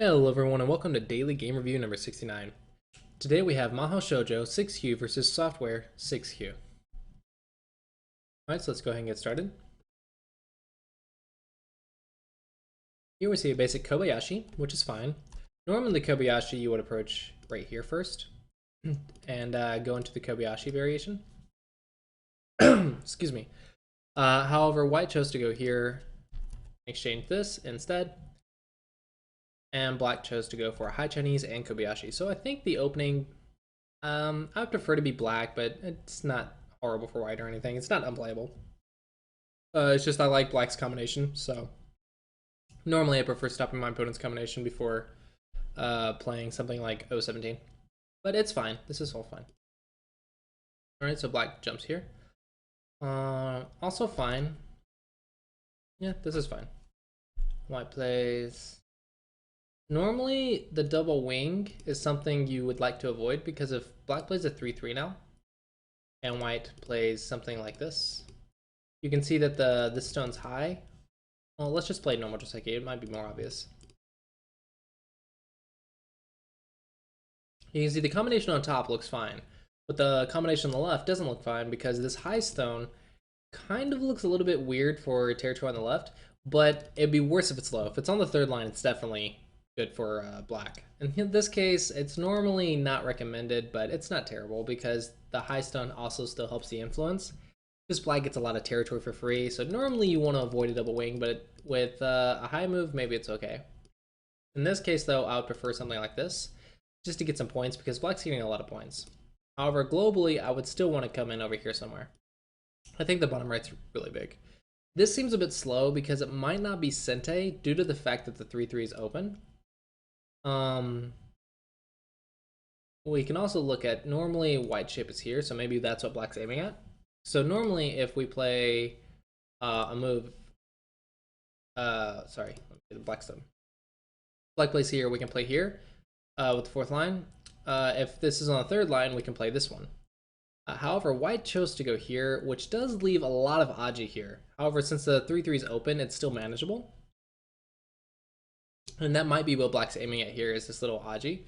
Hello everyone and welcome to Daily Game Review number 69. Today we have MahouShoujo 6Q versus Software 6Q. Alright, so let's go ahead and get started. Here we see a basic Kobayashi, which is fine. Normally the Kobayashi you would approach right here first and go into the Kobayashi variation. Excuse me. However, white chose to go here, exchange this instead, and black chose to go for a high Chinese and Kobayashi. So I think the opening, I would prefer to be black, but it's not horrible for white or anything. It's not unplayable. It's just I like black's combination, so normally I prefer stopping my opponent's combination before playing something like 017. But it's fine. This is all fine. Alright, so black jumps here. Also fine. Yeah, this is fine. White plays... Normally, the double wing is something you would like to avoid because if black plays a 3-3 now, and white plays something like this, you can see that this stone's high. Well, let's just play normal Joseki. It might be more obvious. You can see the combination on top looks fine, but the combination on the left doesn't look fine because this high stone kind of looks a little bit weird for territory on the left, but it'd be worse if it's low. If it's on the third line, it's definitely good for black. In this case, it's normally not recommended, but it's not terrible because the high stone also still helps the influence. Just black gets a lot of territory for free, so normally you want to avoid a double wing, but with a high move, maybe it's okay. In this case, though, I would prefer something like this, just to get some points, because black's getting a lot of points. However, globally, I would still want to come in over here somewhere. I think the bottom right's really big. This seems a bit slow because it might not be Sente due to the fact that the 3-3 is open. We can also look at, normally white shape is here, so maybe that's what black's aiming at. So normally if we play a move, sorry, the black stone. Black plays here, we can play here with the fourth line. If this is on the third line, we can play this one. However, white chose to go here, which does leave a lot of Aji here. However, since the 3-3 is open, it's still manageable. And that might be what black's aiming at here, is this little Aji.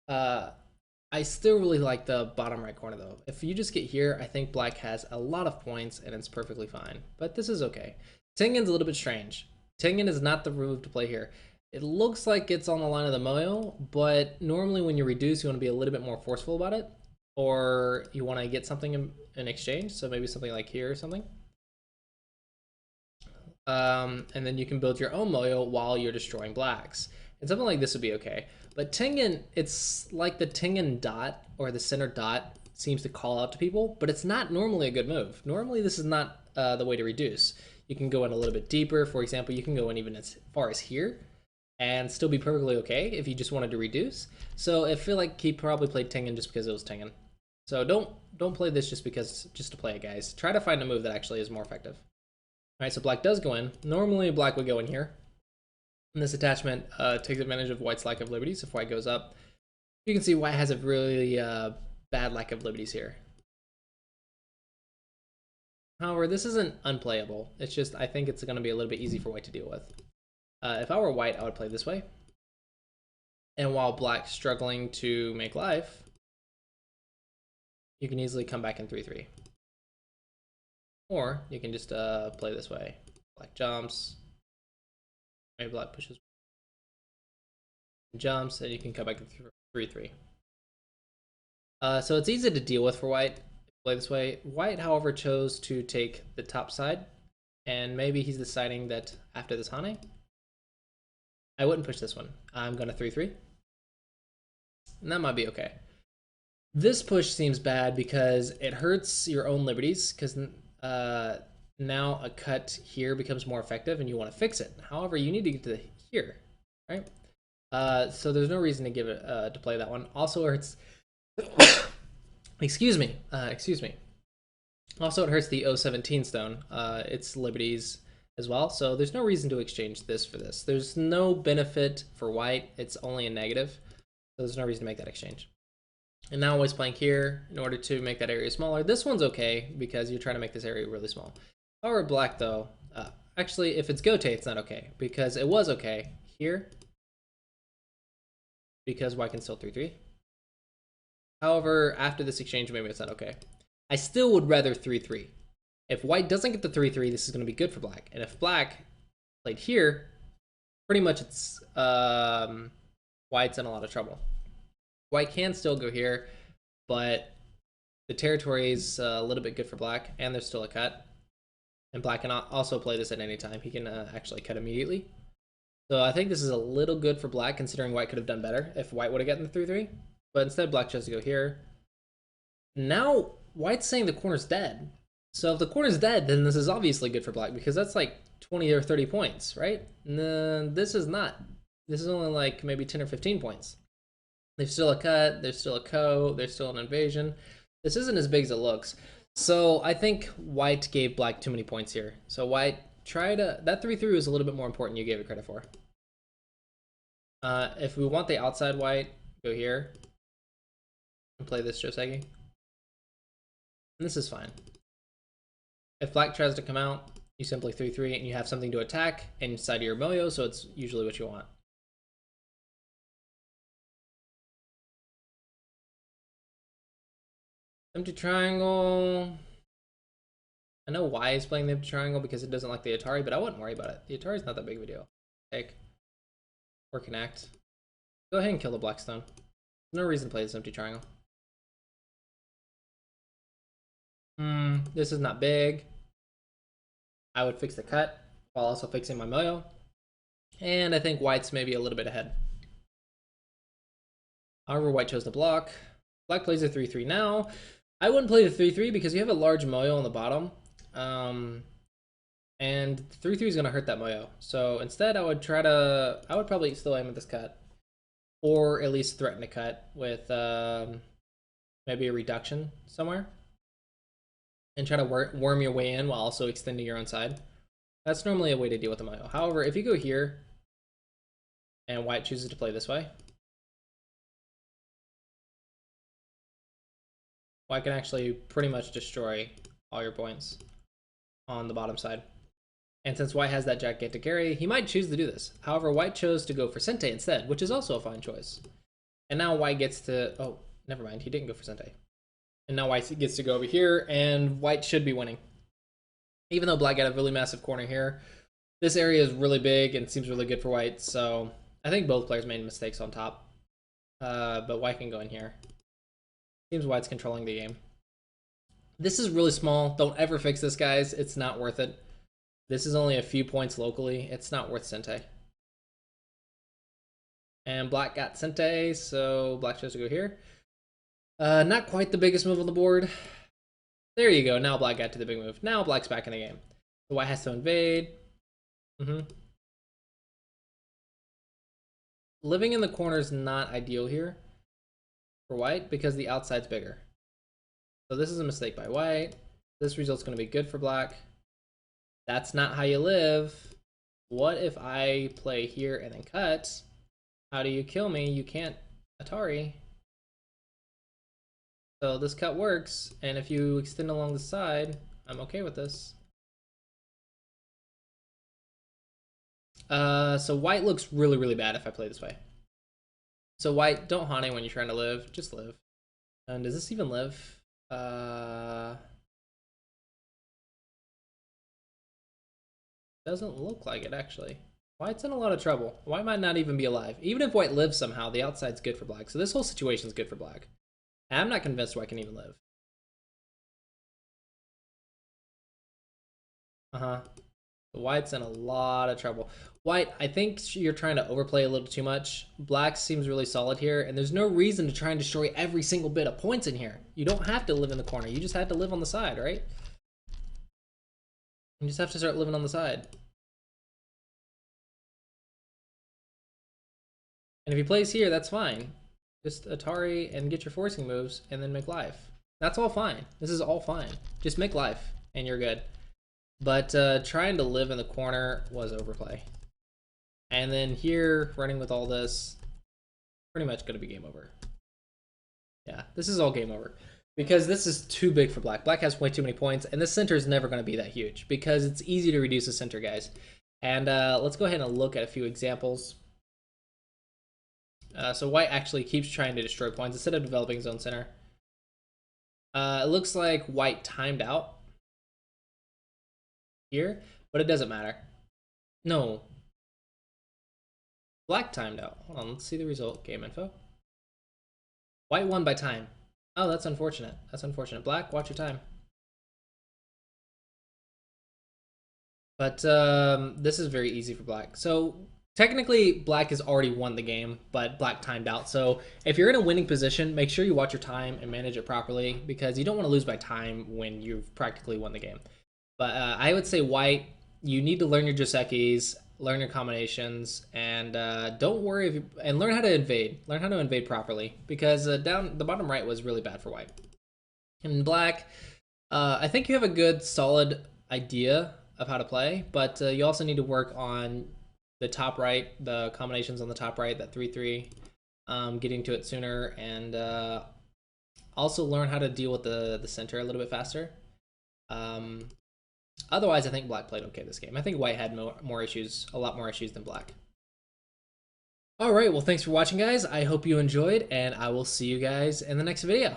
I still really like the bottom right corner though. If you just get here, I think black has a lot of points and it's perfectly fine. But this is okay. Tengen's a little bit strange. Tengen is not the move to play here. It looks like it's on the line of the moyo, but normally when you reduce, you want to be a little bit more forceful about it. Or you want to get something in exchange, so maybe something like here or something. And then you can build your own moyo while you're destroying blacks. And something like this would be okay. But Tengen, it's like the Tengen dot or the center dot seems to call out to people, but it's not normally a good move. Normally this is not the way to reduce. You can go in a little bit deeper. For example, you can go in even as far as here and still be perfectly okay if you just wanted to reduce. So I feel like he probably played Tengen just because it was Tengen. So don't play this just to play it, guys. Try to find a move that actually is more effective. All right, so black does go in. Normally black would go in here. And this attachment takes advantage of white's lack of liberties. If white goes up, you can see white has a really bad lack of liberties here. However, this isn't unplayable. It's just I think it's going to be a little bit easy for white to deal with. If I were white, I would play this way. And while black's struggling to make life, you can easily come back in 3-3. Or you can just play this way. Black jumps. Maybe black pushes. Jumps, and you can come back to 3-3. So it's easy to deal with for white. Play this way. White, however, chose to take the top side. And maybe he's deciding that after this Hane, I wouldn't push this one. I'm going to 3-3. And that might be okay. This push seems bad because it hurts your own liberties, because now a cut here becomes more effective and you want to fix it. However, you need to get to here, right? So there's no reason to give it to play that one. Also hurts excuse me. Also it hurts the 017 stone, its liberties as well. So there's no reason to exchange this for this. There's no benefit for white. It's only a negative. So there's no reason to make that exchange. And now always playing here in order to make that area smaller. This one's okay because you're trying to make this area really small. If I were black though, actually if it's Gote, it's not okay because it was okay here. because white can still 3-3. However, after this exchange, maybe it's not okay. I still would rather 3-3. If white doesn't get the 3-3, this is going to be good for black. And if black played here, pretty much it's white's in a lot of trouble. White can still go here, but the territory is a little bit good for black, and there's still a cut. And black can also play this at any time. He can actually cut immediately. So I think this is a little good for black, considering white could have done better if white would have gotten the 3-3. But instead, black chose to go here. Now, white's saying the corner's dead. So if the corner's dead, then this is obviously good for black, because that's like 20 or 30 points, right? No, this is not. This is only like maybe 10 or 15 points. There's still a cut, there's still a ko, there's still an invasion. This isn't as big as it looks. So I think white gave black too many points here. So white tried to, that 3-3 was a little bit more important than you gave it credit for. If we want the outside white, go here and play this Joseki. And this is fine. If black tries to come out, you simply 3-3 and you have something to attack inside of your moyo, so it's usually what you want. Empty triangle. I know why he's playing the empty triangle because it doesn't like the Atari, but I wouldn't worry about it. The Atari's not that big of a deal. Take. Or connect. Go ahead and kill the Blackstone. No reason to play this empty triangle. This is not big. I would fix the cut while also fixing my moyo. And I think white's maybe a little bit ahead. However, white chose to block. Black plays a 3-3 now. I wouldn't play the 3-3 because you have a large moyo on the bottom. And 3-3 is going to hurt that moyo. So instead, I would probably still aim at this cut. Or at least threaten to cut with maybe a reduction somewhere. And try to worm your way in while also extending your own side. That's normally a way to deal with the moyo. However, if you go here, and white chooses to play this way, white can actually pretty much destroy all your points on the bottom side. And since white has that gigantic carry, he might choose to do this. However, white chose to go for Sente instead, which is also a fine choice. And now white gets to... Oh, never mind. He didn't go for Sente. And now white gets to go over here, and white should be winning. Even though black got a really massive corner here, this area is really big and seems really good for white. So I think both players made mistakes on top. But white can go in here. Seems white's controlling the game. This is really small. Don't ever fix this, guys. It's not worth it. This is only a few points locally. It's not worth Sente. And black got Sente, so black chose to go here. Not quite the biggest move on the board. There you go. Now black got to the big move. Now black's back in the game. So white has to invade. Living in the corner is not ideal here for white because the outside's bigger. So this is a mistake by white. This result's going to be good for black. That's not how you live. What if I play here and then cut? How do you kill me? You can't Atari. So this cut works, and if you extend along the side, I'm okay with this. So white looks really, really bad if I play this way. So white, don't hane when you're trying to live, just live. And does this even live? Doesn't look like it, actually. White's in a lot of trouble. White might not even be alive. Even if white lives somehow, the outside's good for black. So this whole situation's good for black. And I'm not convinced white can even live. White's in a lot of trouble. White, I think you're trying to overplay a little too much. Black seems really solid here, and there's no reason to try and destroy every single bit of points in here. You don't have to live in the corner. You just had to live on the side, right? You just have to start living on the side. And if he plays here, that's fine. Just Atari and get your forcing moves and then make life. That's all fine. This is all fine. Just make life and you're good. But trying to live in the corner was overplay. And then here, running with all this, pretty much going to be game over. Yeah, this is all game over. Because this is too big for black. Black has way too many points, and this center is never going to be that huge. Because it's easy to reduce the center, guys. And let's go ahead and look at a few examples. So white actually keeps trying to destroy points instead of developing his own center. It looks like white timed out here, but it doesn't matter. No. Black timed out. Hold on, let's see the result. Game info. White won by time. Oh, that's unfortunate. That's unfortunate. Black, watch your time. But this is very easy for black. So technically, black has already won the game, but black timed out. So if you're in a winning position, make sure you watch your time and manage it properly because you don't want to lose by time when you've practically won the game. But I would say white, you need to learn your Josekis, learn your combinations, and don't worry if you, and learn how to invade. Learn how to invade properly because down the bottom right was really bad for white. In black, I think you have a good, solid idea of how to play, but you also need to work on the top right, the combinations on the top right, that 3-3, getting to it sooner, and also learn how to deal with the center a little bit faster. Otherwise, I think black played okay this game. I think white had more issues, a lot more issues than black. All right, well, thanks for watching, guys. I hope you enjoyed, and I will see you guys in the next video.